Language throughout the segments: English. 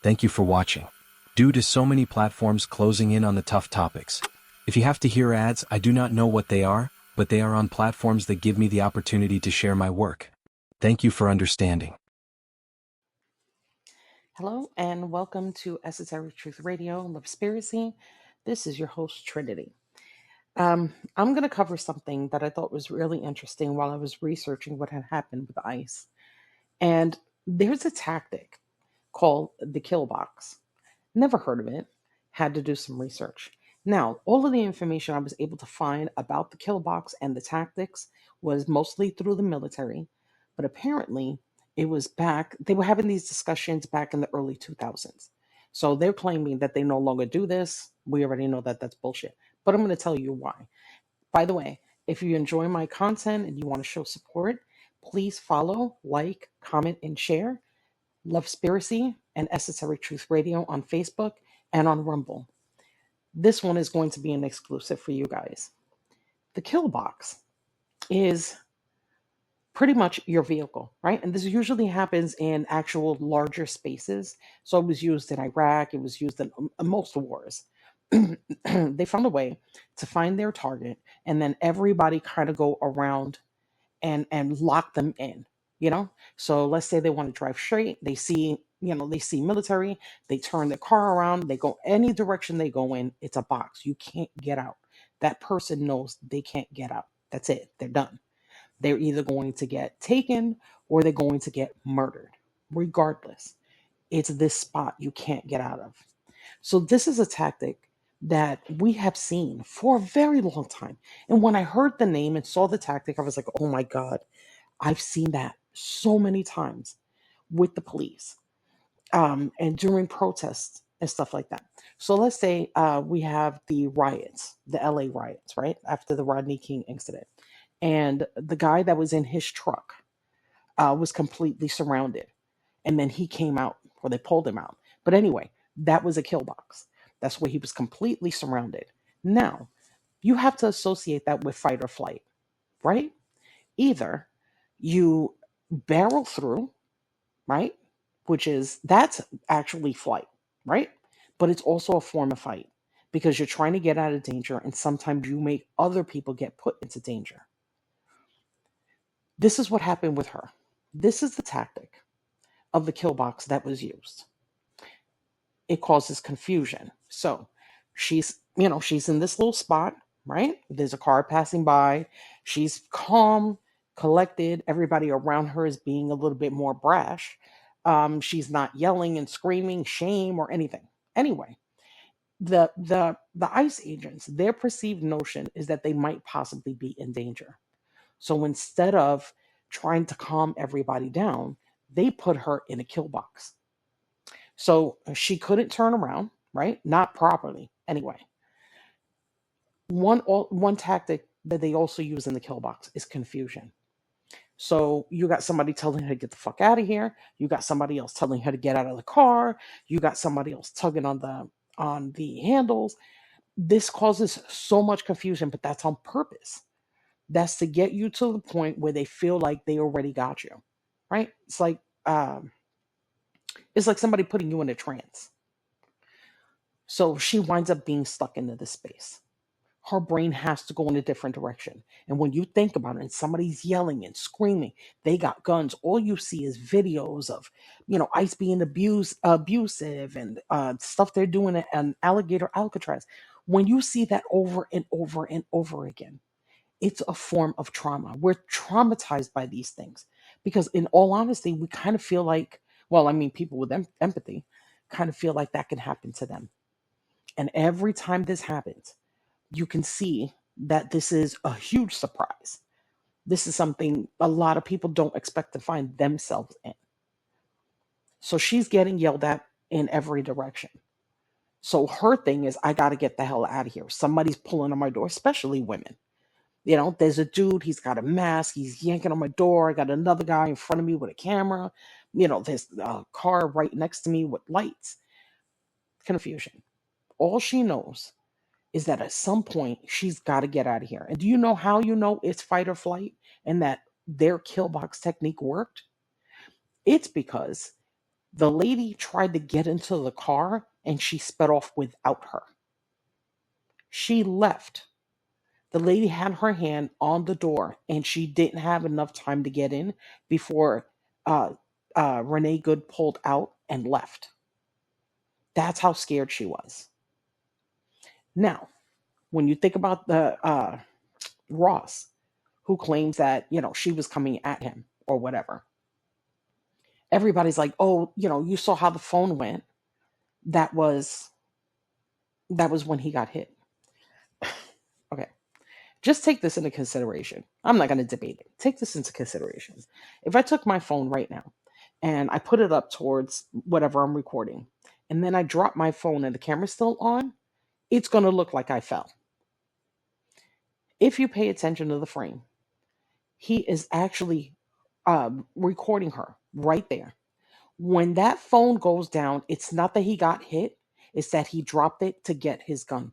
Thank you for watching. Due to so many platforms closing in on the tough topics, if you have to hear ads, I do not know what they are, but they are on platforms that give me the opportunity to share my work. Thank you for understanding. Hello and welcome to Esoteric-Truth Radio, Lovespiracy. This is your host, Trinity. I'm going to cover something that I thought was really interesting while I was researching what had happened with ICE. And there's a tactic called the kill box. Never heard of it, had to do some research. Now, all of the information I was able to find about the kill box and the tactics was mostly through the military, but apparently it was back, they were having these discussions back in the early 2000s. So they're claiming that they no longer do this. We already know that that's bullshit. But I'm going to tell you why. By the way, if you enjoy my content and you want to show support, please follow, like, comment, and share Lovespiracy and Esoteric Truth Radio on Facebook and on Rumble. This one is going to be an exclusive for you guys. The kill box is pretty much your vehicle, right? And this usually happens in actual larger spaces. So it was used in Iraq, it was used in most wars. They found a way to find their target and then everybody kind of go around and lock them in, you know. So let's say they want to drive straight, they see military, they turn their car around, they go any direction they go in, it's a box, you can't get out. That person knows they can't get out. That's it, they're done. They're either going to get taken or they're going to get murdered. Regardless, it's this spot you can't get out of. So this is a tactic that we have seen for a very long time. And when I heard the name and saw the tactic, I was like, oh my God, I've seen that so many times with the police and during protests and stuff like that. So let's say we have the riots, the LA riots, right? After the Rodney King incident. And the guy that was in his truck was completely surrounded. And then he came out, or they pulled him out. But anyway, that was a kill box. That's where he was completely surrounded. Now, you have to associate that with fight or flight, right? Either you barrel through, right? That's actually flight, right? But it's also a form of fight because you're trying to get out of danger and sometimes you make other people get put into danger. This is what happened with her. This is the tactic of the kill box that was used. It causes confusion. So she's in this little spot, right? There's a car passing by. She's calm, collected. Everybody around her is being a little bit more brash. She's not yelling and screaming shame or anything. Anyway, the ICE agents, their perceived notion is that they might possibly be in danger. So instead of trying to calm everybody down, they put her in a kill box. So she couldn't turn around, right? Not properly. Anyway, one tactic that they also use in the kill box is confusion. So you got somebody telling her to get the fuck out of here. You got somebody else telling her to get out of the car. You got somebody else tugging on the handles. This causes so much confusion, but that's on purpose. That's to get you to the point where they feel like they already got you, right? It's like somebody putting you in a trance. So she winds up being stuck into this space. Her brain has to go in a different direction. And when you think about it, and somebody's yelling and screaming, they got guns. All you see is videos of, ICE being abusive and stuff they're doing at Alligator Alcatraz. When you see that over and over and over again, it's a form of trauma. We're traumatized by these things because, in all honesty, we kind of feel like, well, I mean, people with empathy kind of feel like that can happen to them. And every time this happens, you can see that this is a huge surprise. This is something a lot of people don't expect to find themselves in. So she's getting yelled at in every direction. So her thing is, I got to get the hell out of here. Somebody's pulling on my door, especially women. There's a dude, he's got a mask, he's yanking on my door. I got another guy in front of me with a camera. There's a car right next to me with lights. Confusion. All she knows is that at some point she's got to get out of here. And do you know how you know it's fight or flight and that their kill box technique worked? It's because The lady tried to get into the car and she sped off without her. She left. The lady had her hand on the door and she didn't have enough time to get in before uh, Renee Good pulled out and left. That's how scared she was. Now, when you think about the Ross, who claims that, she was coming at him or whatever, everybody's like, oh, you saw how the phone went. That was when he got hit. Okay. Just take this into consideration. I'm not going to debate it. Take this into consideration. If I took my phone right now and I put it up towards whatever I'm recording, and then I drop my phone and the camera's still on, it's going to look like I fell. If you pay attention to the frame, he is actually recording her right there. When that phone goes down, it's not that he got hit, it's that he dropped it to get his gun.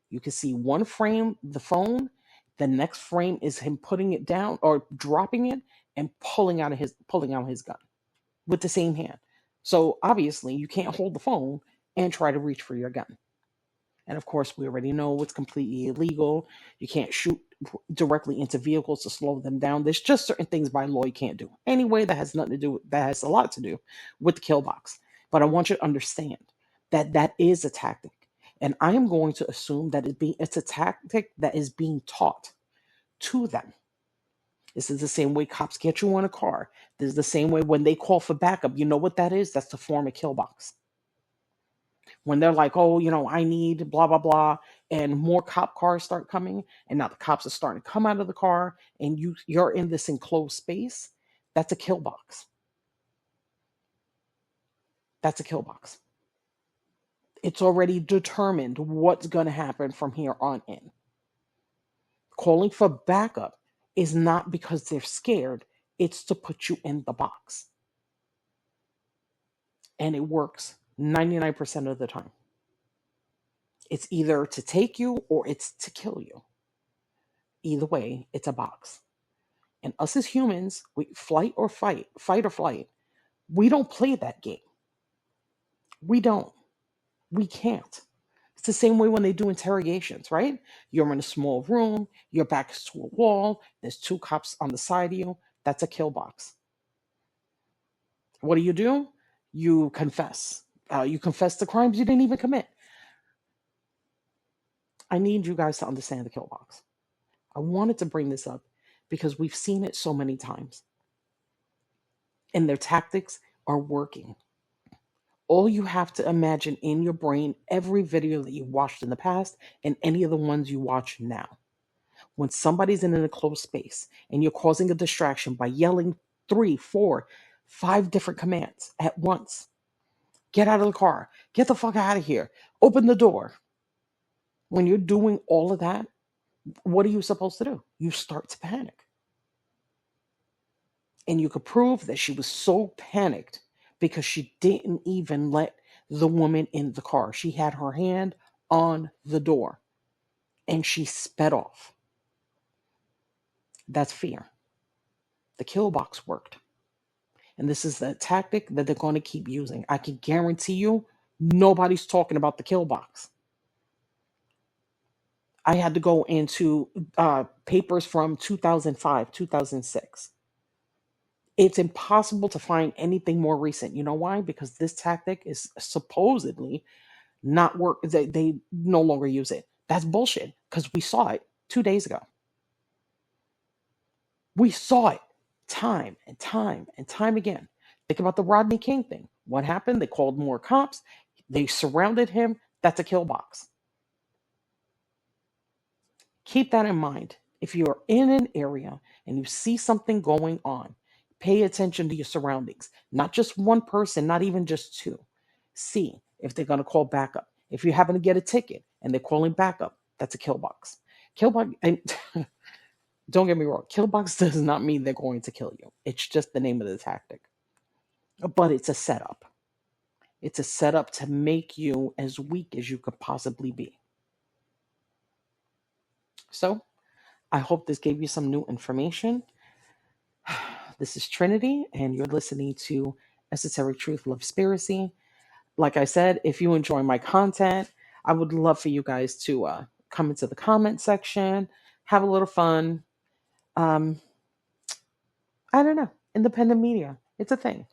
You can see one frame, the phone, the next frame is him putting it down or dropping it and pulling out his gun with the same hand. So obviously you can't hold the phone and try to reach for your gun. And of course, we already know it's completely illegal. You can't shoot directly into vehicles to slow them down. There's just certain things by law you can't do. Anyway, that has nothing to do, that has a lot to do with the kill box. But I want you to understand that that is a tactic. And I am going to assume that it's a tactic that is being taught to them. This is the same way cops get you on a car. This is the same way when they call for backup. You know what that is? That's to form a kill box. When they're like, oh, I need blah, blah, blah, and more cop cars start coming, and now the cops are starting to come out of the car, and you're in this enclosed space, that's a kill box. That's a kill box. It's already determined what's going to happen from here on in. Calling for backup is not because they're scared, it's to put you in the box. And it works 99% of the time. It's either to take you or it's to kill you. Either way, it's a box. And us as humans, we fight or flight, we don't play that game. We don't. We can't. It's the same way when they do interrogations, right? You're in a small room, your back is to a wall, there's two cops on the side of you. That's a kill box. What do? You confess. You confess the crimes you didn't even commit. I need you guys to understand the kill box. I wanted to bring this up because we've seen it so many times. And their tactics are working. All you have to imagine in your brain, every video that you watched in the past and any of the ones you watch now. When somebody's in an enclosed space and you're causing a distraction by yelling 3, 4, 5 different commands at once. Get out of the car. Get the fuck out of here. Open the door. When you're doing all of that, what are you supposed to do? You start to panic. And you could prove that she was so panicked because she didn't even let the woman in the car. She had her hand on the door and she sped off. That's fear. The kill box worked. And this is the tactic that they're going to keep using. I can guarantee you nobody's talking about the kill box. I had to go into papers from 2005, 2006. It's impossible to find anything more recent. You know why? Because this tactic is supposedly not work. They no longer use it. That's bullshit because we saw it 2 days ago. We saw it time and time and time again. Think about the Rodney King thing. What happened? They called more cops. They surrounded him. That's a kill box. Keep that in mind. If you're in an area and you see something going on, pay attention to your surroundings. Not just one person, not even just two. See if they're going to call backup. If you happen to get a ticket and they're calling backup, that's a kill box. Kill box, and don't get me wrong, kill box does not mean they're going to kill you. It's just the name of the tactic. But it's a setup. It's a setup to make you as weak as you could possibly be. So, I hope this gave you some new information. This is Trinity, and you're listening to Esoteric Truth, Love Spiracy. Like I said, if you enjoy my content, I would love for you guys to come into the comment section, have a little fun. Um, I don't know, independent media, it's a thing.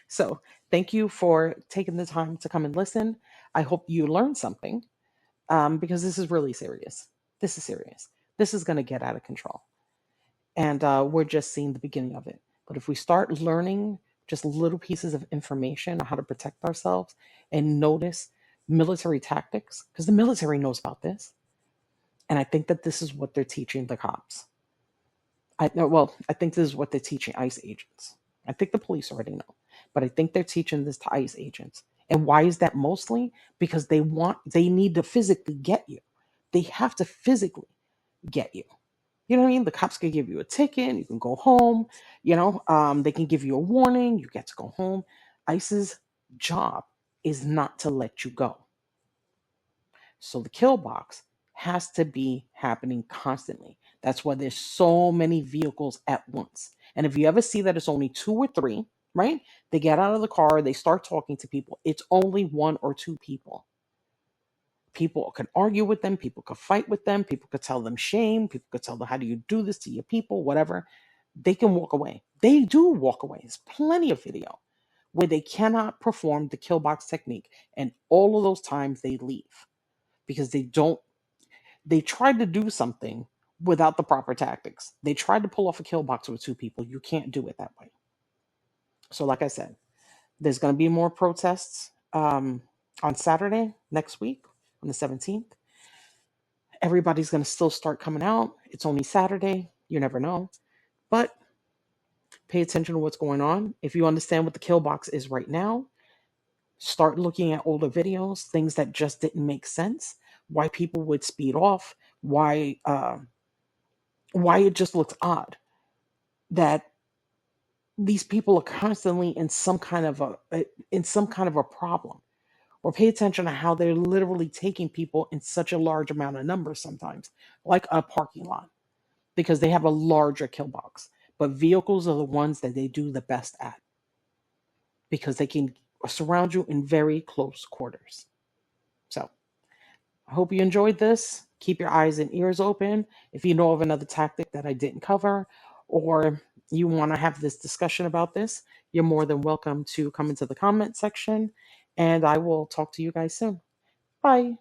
So thank you for taking the time to come and listen. I hope you learned something, because this is really serious. This is serious. This is going to get out of control. And we're just seeing the beginning of it. But if we start learning just little pieces of information on how to protect ourselves and notice military tactics, because the military knows about this. And I think that this is what they're teaching the cops. I think this is what they're teaching ICE agents. I think the police already know, but I think they're teaching this to ICE agents. And why is that mostly? Because they need to physically get you. They have to physically get you. You know what I mean? The cops can give you a ticket, you can go home. They can give you a warning, you get to go home. ICE's job is not to let you go. So the kill box has to be happening constantly. That's why there's so many vehicles at once. And if you ever see that it's only two or three, right? They get out of the car, they start talking to people. It's only one or two people. People can argue with them, people could fight with them, people could tell them shame, people could tell them, how do you do this to your people, whatever. They can walk away. They do walk away. There's plenty of video where they cannot perform the kill box technique. And all of those times they leave because they tried to do something without the proper tactics. They tried to pull off a kill box with two people. You can't do it that way. So like I said, there's going to be more protests on Saturday next week on the 17th. Everybody's going to still start coming out. It's only Saturday. You never know. But pay attention to what's going on. If you understand what the kill box is right now, start looking at older videos, things that just didn't make sense, why people would speed off, why it just looks odd that these people are constantly in some kind of a problem. Or pay attention to how they're literally taking people in such a large amount of numbers sometimes, like a parking lot, because they have a larger kill box. But vehicles are the ones that they do the best at because they can surround you in very close quarters. So I hope you enjoyed this. Keep your eyes and ears open. If you know of another tactic that I didn't cover, or you want to have this discussion about this, you're more than welcome to come into the comment section, and I will talk to you guys soon. Bye.